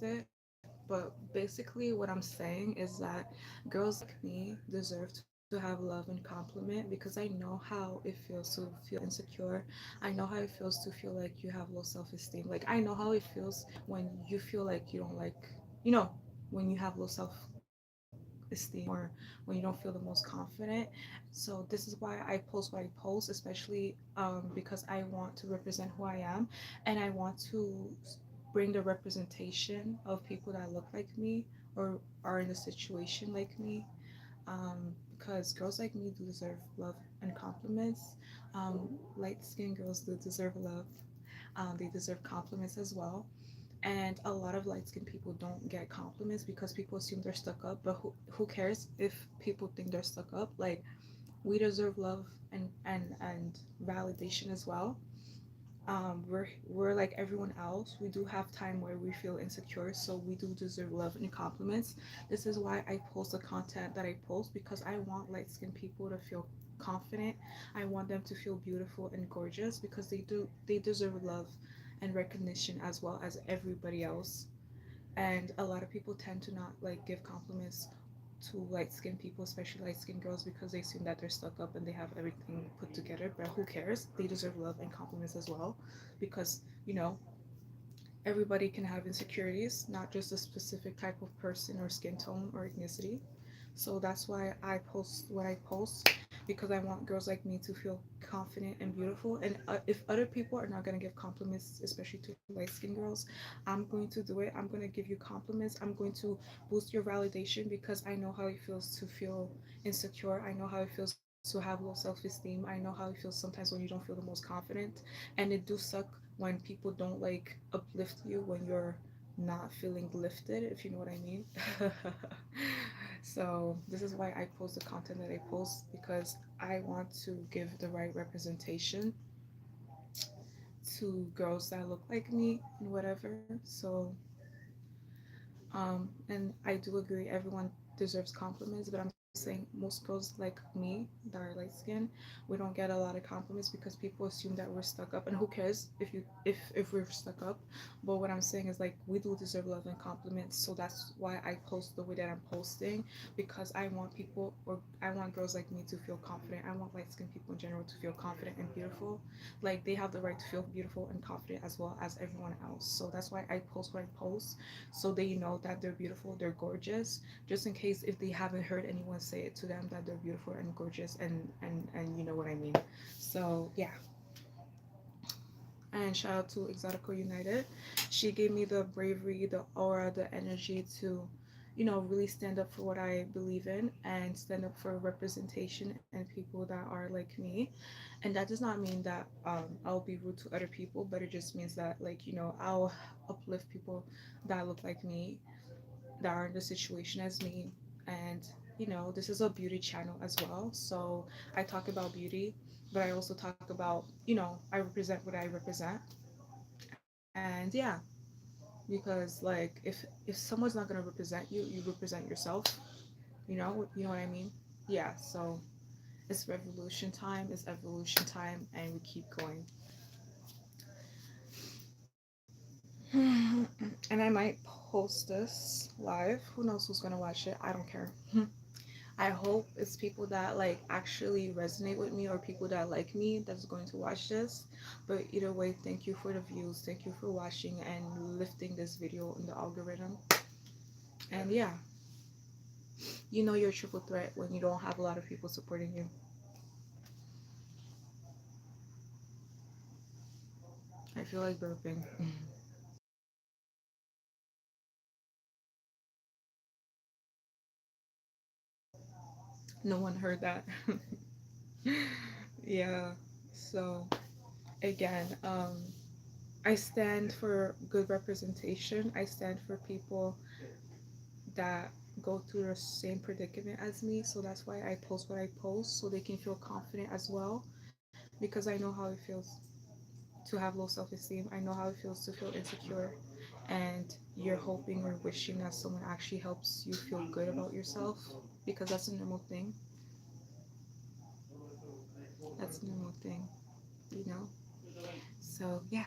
it, but basically what I'm saying is that girls like me deserve to have love and compliment because I know how it feels to feel insecure. I know how it feels to feel like you have low self-esteem. Like I know how it feels when you feel like you don't like, you know, when you have low self-esteem or when you don't feel the most confident. So this is why I post what I post, especially because I want to represent who I am, and I want to bring the representation of people that look like me or are in a situation like me, because girls like me do deserve love and compliments. Light skinned girls do deserve love. They deserve compliments as well. And a lot of light skinned people don't get compliments because people assume they're stuck up. But who cares if people think they're stuck up? Like, we deserve love and validation as well. We're like everyone else. We do have time where we feel insecure, so we do deserve love and compliments. This is why I post the content that I post, because I want light skinned people to feel confident. I want them to feel beautiful and gorgeous because they deserve love and recognition as well as everybody else. And a lot of people tend to not like give compliments to light skinned people, especially light skinned girls, because they assume that they're stuck up and they have everything put together. But who cares? They deserve love and compliments as well, because everybody can have insecurities, not just a specific type of person or skin tone or ethnicity. So that's why I post what I post, because I want girls like me to feel confident and beautiful. And if other people are not going to give compliments, especially to light skinned girls, I'm going to do it. I'm going to give you compliments. I'm going to boost your validation because I know how it feels to feel insecure. I know how it feels to have low self esteem. I know how it feels sometimes when you don't feel the most confident. And it do suck when people don't like uplift you when you're not feeling lifted, if you know what I mean. So this is why I post the content that I post, because I want to give the right representation to girls that look like me and whatever. So and I do agree everyone deserves compliments, but I'm saying most girls like me that are light skinned, we don't get a lot of compliments because people assume that we're stuck up, and who cares if we're stuck up. But what I'm saying is, like, we do deserve love and compliments, so that's why I post the way that I'm posting, because I want people, or I want girls like me to feel confident. I want light skinned people in general to feel confident and beautiful. Like, they have the right to feel beautiful and confident as well as everyone else. So that's why I post what I post, so they know that they're beautiful, they're gorgeous, just in case if they haven't heard anyone say it to them that they're beautiful and gorgeous, and you know what I mean. So yeah. And shout out to Exotico United. She gave me the bravery, the aura, the energy to, really stand up for what I believe in and stand up for representation and people that are like me. And that does not mean that I'll be rude to other people, but it just means that, like, I'll uplift people that look like me, that are in the situation as me. And this is a beauty channel as well, so I talk about beauty, but I also talk about, I represent what I represent. And yeah, because like if someone's not going to represent you, you represent yourself. You know what I mean? Yeah. So it's revolution time, it's evolution time, and we keep going. And I might post this live. Who knows who's gonna watch it? I don't care. I hope it's people that like actually resonate with me, or people that like me that's going to watch this. But either way, thank you for the views. Thank you for watching and lifting this video in the algorithm. And yeah, you're a triple threat when you don't have a lot of people supporting you. I feel like burping. No one heard that. Yeah. So again, I stand for good representation. I stand for people that go through the same predicament as me. So that's why I post what I post, so they can feel confident as well. Because I know how it feels to have low self esteem. I know how it feels to feel insecure. And you're hoping or wishing that someone actually helps you feel good about yourself, because that's a normal thing. That's a normal thing, you know? So, yeah.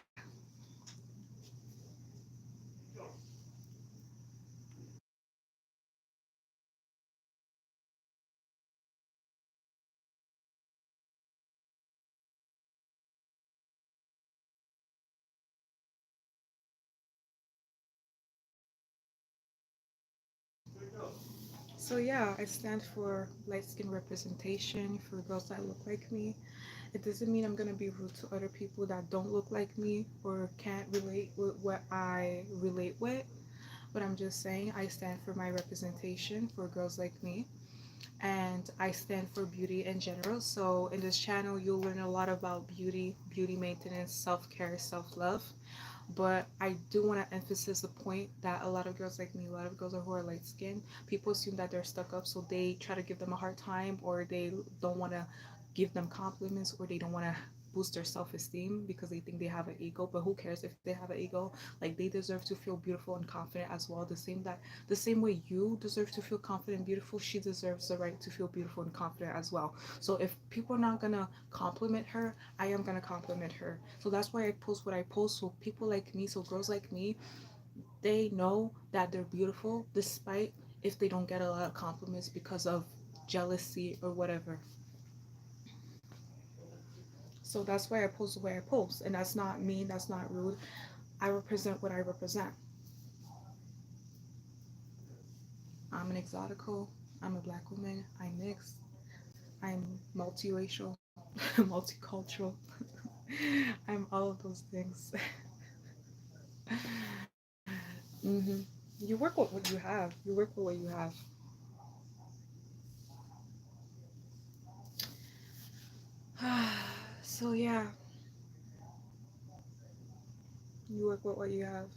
So yeah, I stand for light skin representation for girls that look like me. It doesn't mean I'm gonna be rude to other people that don't look like me or can't relate with what I relate with. But I'm just saying I stand for my representation for girls like me, and I stand for beauty in general. So in this channel, you'll learn a lot about beauty, beauty maintenance, self-care, self-love. But I do want to emphasize the point that a lot of girls like me, a lot of girls who are light skinned, people assume that they're stuck up, so they try to give them a hard time, or they don't want to give them compliments, or they don't want to boost their self-esteem because they think they have an ego. But who cares if they have an ego? Like, they deserve to feel beautiful and confident as well, the same way you deserve to feel confident and beautiful, she deserves the right to feel beautiful and confident as well. So if people are not gonna compliment her, I am gonna compliment her. So that's why I post what I post, so people like me, so girls like me, they know that they're beautiful despite if they don't get a lot of compliments because of jealousy or whatever. So that's why I post the way I post, and that's not mean, that's not rude. I represent what I represent. I'm an exotical, I'm a black woman, I'm mixed, I'm multiracial, multicultural. I'm all of those things. hmm You work with what you have. You work with what you have. So yeah, you work with what you have,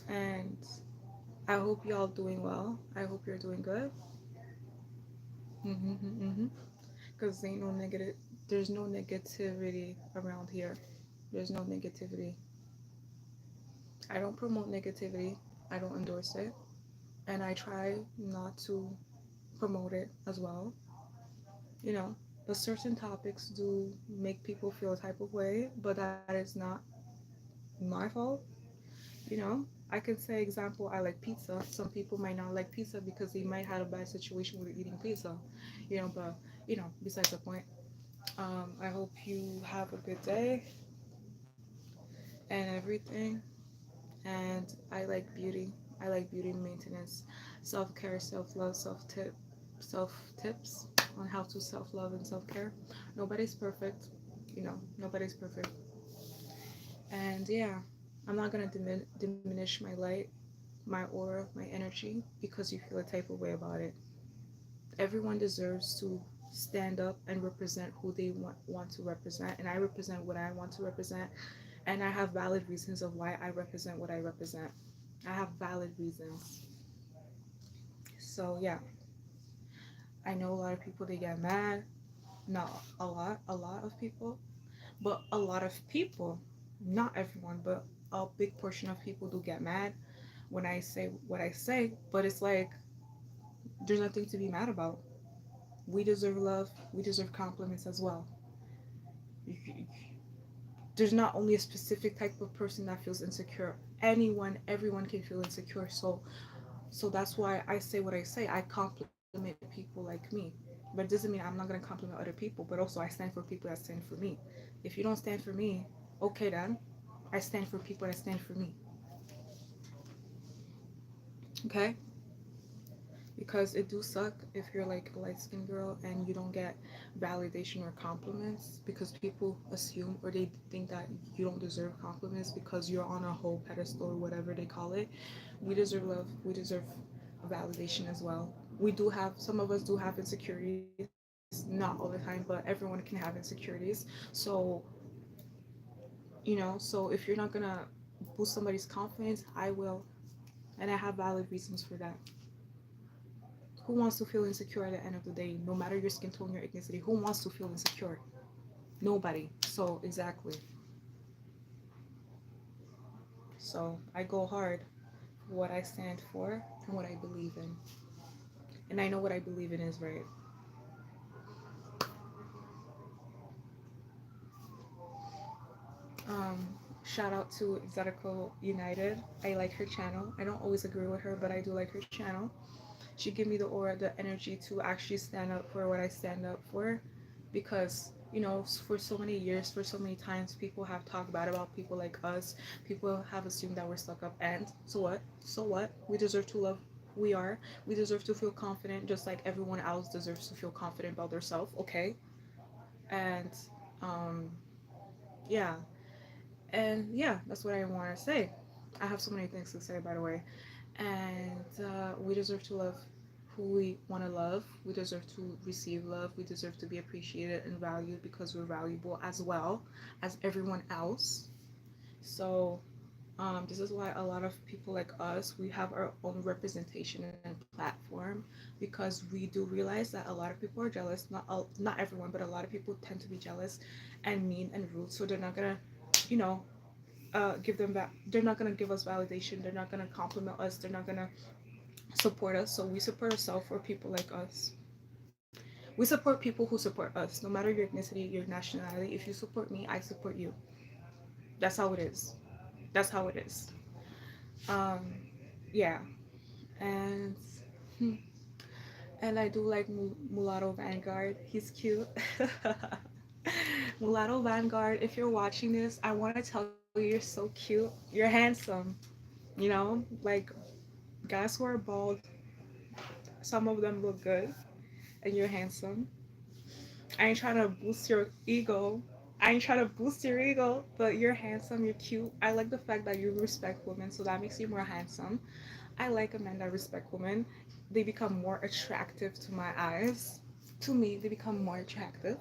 and I hope y'all doing well. I hope you're doing good. Mm-hmm. Because ain't no negative. There's no negativity around here. There's no negativity. I don't promote negativity. I don't endorse it, and I try not to promote it as well. You know, but certain topics do make people feel a type of way, but that is not my fault. You know, I can say, example, I like pizza. Some people might not like pizza because they might have a bad situation with eating pizza. But besides the point. I hope you have a good day and everything. And I like beauty. I like beauty maintenance, self care, self love, self tips on how to self love and self care. Nobody's perfect. Nobody's perfect. And yeah, I'm not gonna diminish my light, my aura, my energy because you feel a type of way about it. Everyone deserves to stand up and represent who they want to represent, and I represent what I want to represent, and I have valid reasons of why I represent what I represent. I have valid reasons. So yeah, I know a lot of people, they get mad. Not a lot of people, but a lot of people, not everyone, but a big portion of people do get mad when I say what I say. But it's like, there's nothing to be mad about. We deserve love. We deserve compliments as well. There's not only a specific type of person that feels insecure. Everyone can feel insecure. So that's why I say what I say. I compliment people like me, but it doesn't mean I'm not gonna compliment other people. But also, I stand for people that stand for me. If you don't stand for me, okay then. I stand for people that stand for me. Okay, because it do suck if you're like a light skinned girl and you don't get validation or compliments, because people assume or they think that you don't deserve compliments because you're on a whole pedestal or whatever they call it. We deserve love. We deserve validation as well. We do have, some of us do have insecurities, not all the time, but everyone can have insecurities. So so if you're not gonna boost somebody's confidence, I will, and I have valid reasons for that. Who wants to feel insecure at the end of the day? No matter your skin tone, your ethnicity, who wants to feel insecure? Nobody. So exactly. So I go hard for what I stand for and what I believe in. And I know what I believe in is right. Shout out to Exotical United. I like her channel. I don't always agree with her, but I do like her channel. She give me the aura, the energy to actually stand up for what I stand up for, because for so many years, for so many times, people have talked bad about people like us. People have assumed that we're stuck up, and so what? So what? We deserve to love. We are. We deserve to feel confident, just like everyone else deserves to feel confident about themselves. Okay, and um, yeah, and yeah, that's what I want to say. I have so many things to say, by the way, and we deserve to love who we want to love. We deserve to receive love. We deserve to be appreciated and valued because we're valuable as well as everyone else. So this is why a lot of people like us, we have our own representation and platform, because we do realize that a lot of people are jealous. Not everyone, but a lot of people tend to be jealous and mean and rude. So they're not gonna, you know, give them that. They're not gonna give us validation. They're not gonna compliment us. They're not gonna support us. So we support ourselves for people like us. We support people who support us, no matter your ethnicity, your nationality. If you support me, I support you. That's how it is. That's how it is. Um, yeah, and and I do like Mulatto Vanguard. He's cute. Mulatto Vanguard, if you're watching this, I want to tell you you're so cute. You're handsome. Like guys who are bald, some of them look good, and you're handsome. I ain't trying to boost your ego. I ain't trying to boost your ego, but you're handsome, you're cute. I like the fact that you respect women, so that makes you more handsome. I like a man that respect women. They become more attractive to my eyes. To me, they become more attractive.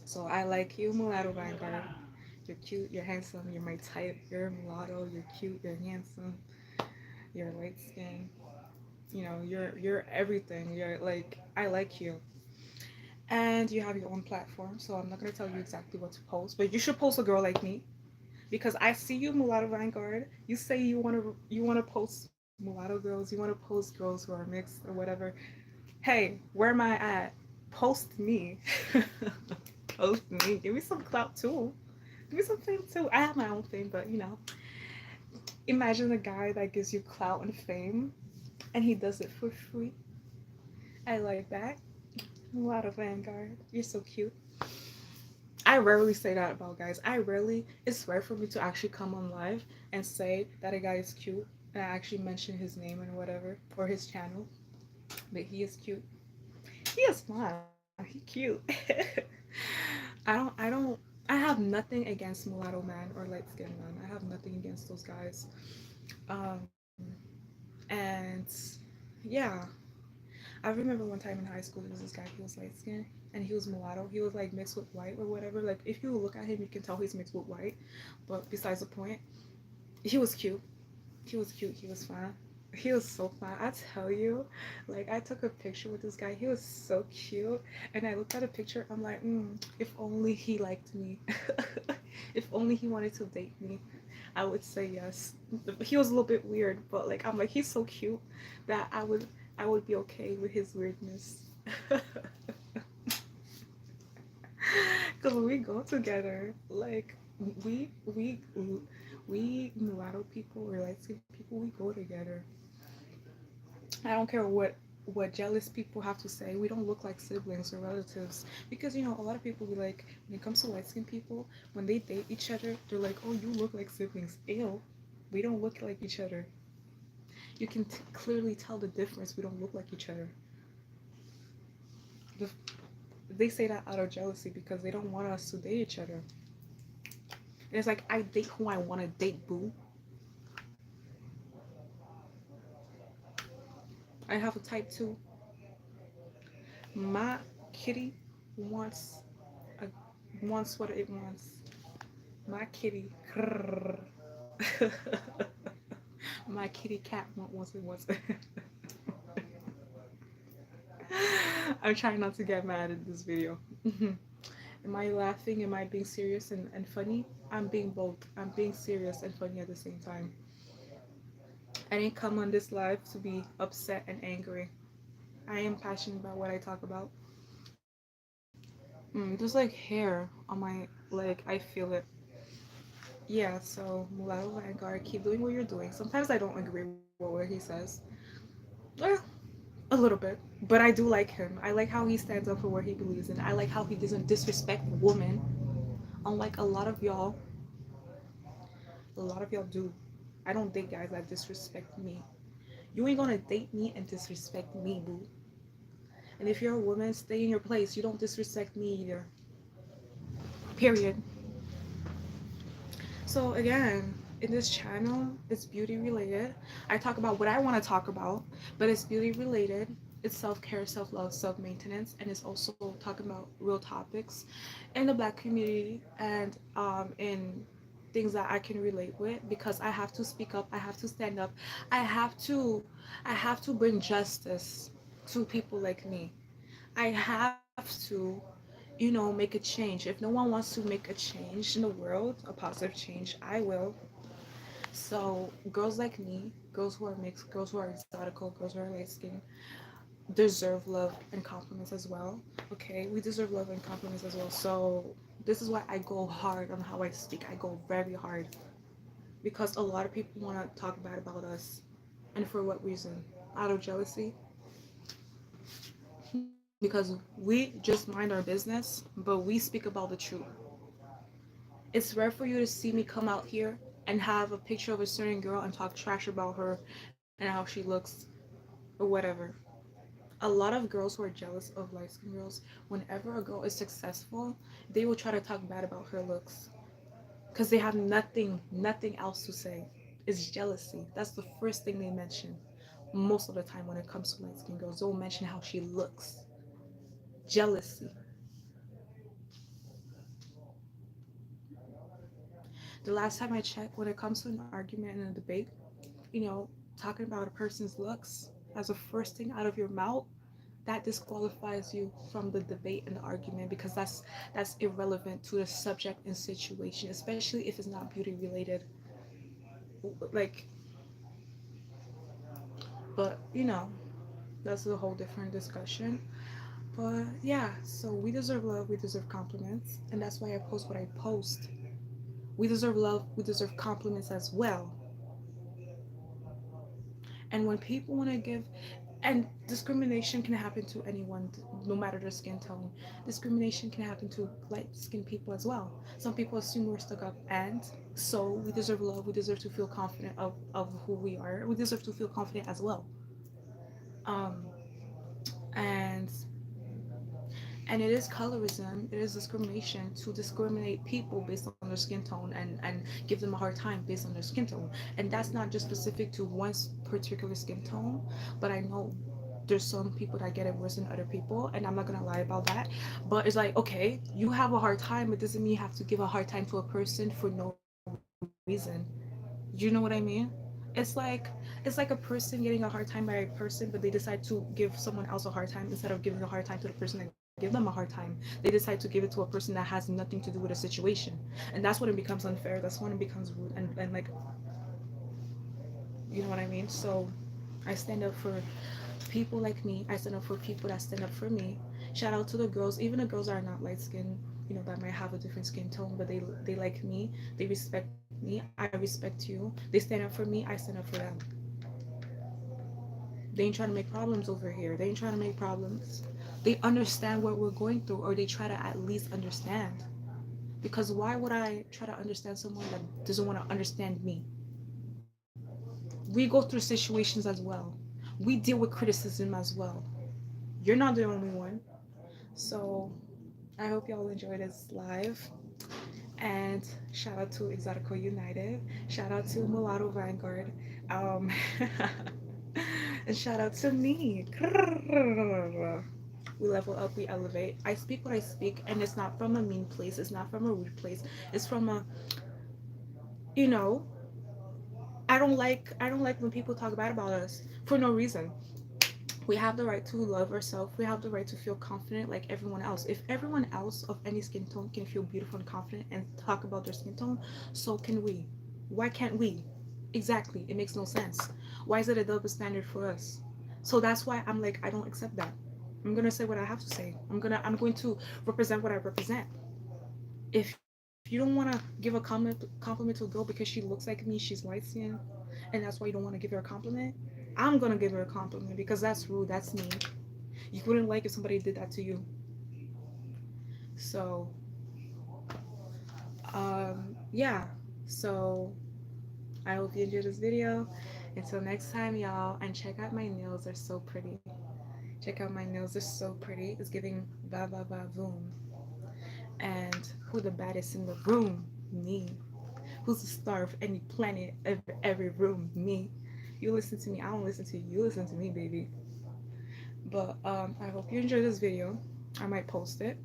So I like you, Mulatto Vanguard. You're cute, you're handsome, you're my type. You're a mulatto, you're cute, you're handsome, you're light skin. You're everything. You're like I like you. And you have your own platform, so I'm not gonna tell you exactly what to post, but you should post a girl like me because I see you, Mulatto Vanguard. You say you wanna post mulatto girls, you wanna post girls who are mixed or whatever. Hey, where am I at? Post me. Post me. Give me some clout too. Give me some fame too. I have my own fame, but imagine a guy that gives you clout and fame, and he does it for free. I like that. Mulatto Vanguard. You're so cute. I rarely say that about guys. It's rare for me to actually come on live and say that a guy is cute and I actually mention his name and whatever or his channel. But he is cute. He is fine. He cute. I have nothing against mulatto man or light skinned man. I have nothing against those guys. Um, and yeah, I remember one time in high school there was this guy, he was light skinned and he was mulatto. He was like mixed with white or whatever. Like if you look at him you can tell he's mixed with white. But besides the point, he was cute. He was cute, he was fine. He was so fine. I tell you, like I took a picture with this guy. He was so cute, and I looked at a picture. I'm like, if only he liked me. If only he wanted to date me, I would say yes. He was a little bit weird, but like I'm like he's so cute that I would be okay with his weirdness. Cause we go together. Like we we we mulatto people or light skinned people, we go together. I don't care what jealous people have to say. We don't look like siblings or relatives because a lot of people be like when it comes to light skinned people when they date each other they're like, oh, you look like siblings. Ew, we don't look like each other. You can clearly tell the difference. We don't look like each other. The, they say that out of jealousy because they don't want us to date each other. And it's like I date who I want to date, boo. I have a type 2. My kitty wants a, wants what it wants. My kitty. My kitty cat wants it wants. I'm trying not to get mad in this video. Am I laughing? Am I being serious and funny? I'm being both. I'm being serious and funny at the same time. I didn't come on this live to be upset and angry. I am passionate about what I talk about. There's like hair on my leg. I feel it. Yeah, so Mulatto Vanguard, keep doing what you're doing. Sometimes I don't agree with what he says. Eh, a little bit, but I do like him. I like how he stands up for what he believes in. I like how he doesn't disrespect women, unlike a lot of y'all do. I don't date guys that disrespect me. You ain't gonna date me and disrespect me, boo. And if you're a woman, stay in your place. You don't disrespect me either. Period. So again, in this channel, it's beauty related. I talk about what I want to talk about, but it's beauty related. It's self-care, self-love, self-maintenance, and it's also talking about real topics in the black community and in things that I can relate with because I have to speak up, I have to stand up, I have to I have to bring justice to people like me. I have to, make a change. If no one wants to make a change in the world, a positive change, I will. So girls like me, girls who are mixed, girls who are exotical, girls who are light skinned, deserve love and compliments as well. Okay, we deserve love and compliments as well. So this is why I go hard on how I speak. I go very hard because a lot of people want to talk bad about us, and for what reason? Out of jealousy, because we just mind our business, but we speak about the truth. It's rare for you to see me come out here and have a picture of a certain girl and talk trash about her and how she looks or whatever. A lot of girls who are jealous of light skinned girls, whenever a girl is successful, they will try to talk bad about her looks because they have nothing else to say. It's jealousy. That's the first thing they mention. Most of the time, when it comes to light skinned girls, they'll mention how she looks. Jealousy. The last time I checked, when it comes to an argument and a debate, you know, talking about a person's looks as the first thing out of your mouth, that disqualifies you from the debate and the argument because that's irrelevant to the subject and situation, especially if it's not beauty related. Like, but that's a whole different discussion. But yeah, so we deserve love, we deserve compliments, and that's why I post what I post. We deserve love, we deserve compliments as well. And when people want to give, and discrimination can happen to anyone, no matter their skin tone. Discrimination can happen to light skinned people as well. Some people assume we're stuck up, and so we deserve love, we deserve to feel confident of who we are, we deserve to feel confident as well. um and and it is colorism, it is discrimination to discriminate people based on their skin tone and give them a hard time based on their skin tone. And that's not just specific to one particular skin tone, but I know there's some people that get it worse than other people, and I'm not gonna lie about that. But it's like, okay, you have a hard time, it doesn't mean you have to give a hard time to a person for no reason. You know what I mean? It's like a person getting a hard time by a person, but they decide to give someone else a hard time instead of giving a hard time to the person that gave them a hard time. They decide to give it to a person that has nothing to do with the situation, and that's when it becomes unfair. That's when it becomes rude and like, you know what I mean? So I stand up for people like me. I stand up for people that stand up for me. Shout out to the girls, even the girls that are not light skinned, that might have a different skin tone, but they like me. They respect me. I respect you. They stand up for me. I stand up for them. They ain't trying to make problems over here. They ain't trying to make problems. They understand what we're going through, or they try to at least understand. Because why would I try to understand someone that doesn't want to understand me? We go through situations as well. We deal with criticism as well. You're not the only one. So I hope y'all enjoy this live. And shout out to Exotico United. Shout out to Mulatto Vanguard. Um, and shout out to me. We level up, we elevate. I speak what I speak, and it's not from a mean place. It's not from a rude place. It's from a, you know, I don't like when people talk bad about us for no reason. We have the right to love ourselves. We have the right to feel confident like everyone else. If everyone else of any skin tone can feel beautiful and confident and talk about their skin tone, so can we. Why can't we? Exactly. It makes no sense. Why is it a double standard for us? So that's why I'm like, I don't accept that. I'm gonna say what I have to say. I'm going to represent what I represent. If you don't want to give a compliment to a girl because she looks like me, she's light skinned, and that's why you don't want to give her a compliment, I'm gonna give her a compliment because that's rude. That's me. You wouldn't like if somebody did that to you. So, yeah. So I hope you enjoyed this video. Until next time, y'all, and check out my nails. They're so pretty. Check out my nails. They're so pretty. It's giving ba ba ba boom. And who the baddest in the room? Me. Who's the star of any planet, every room? Me. You listen to me. I don't listen to you. You listen to me, baby. But I hope you enjoyed this video. I might post it.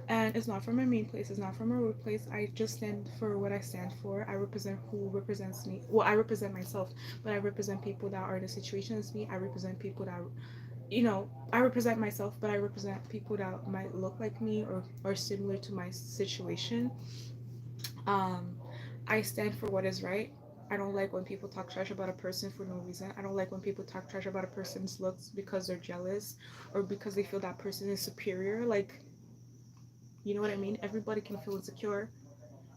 And it's not from a mean place. It's not from a rude place. I just stand for what I stand for. I represent who represents me. Well, I represent myself, but I represent people that are in the situation as me. I represent people that, I represent myself, but I represent people that might look like me or similar to my situation. Um, I stand for what is right. I don't like when people talk trash about a person for no reason. I don't like when people talk trash about a person's looks because they're jealous or because they feel that person is superior. Like, you know what I mean? Everybody can feel insecure.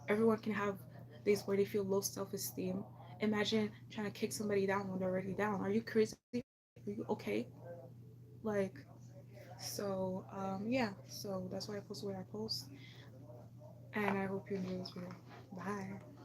Everyone can have days where they feel low self esteem. Imagine trying to kick somebody down when they're already down. Are you crazy? Are you okay? Like, so, yeah. So that's why I post what I post. And I hope you enjoy this video. Bye.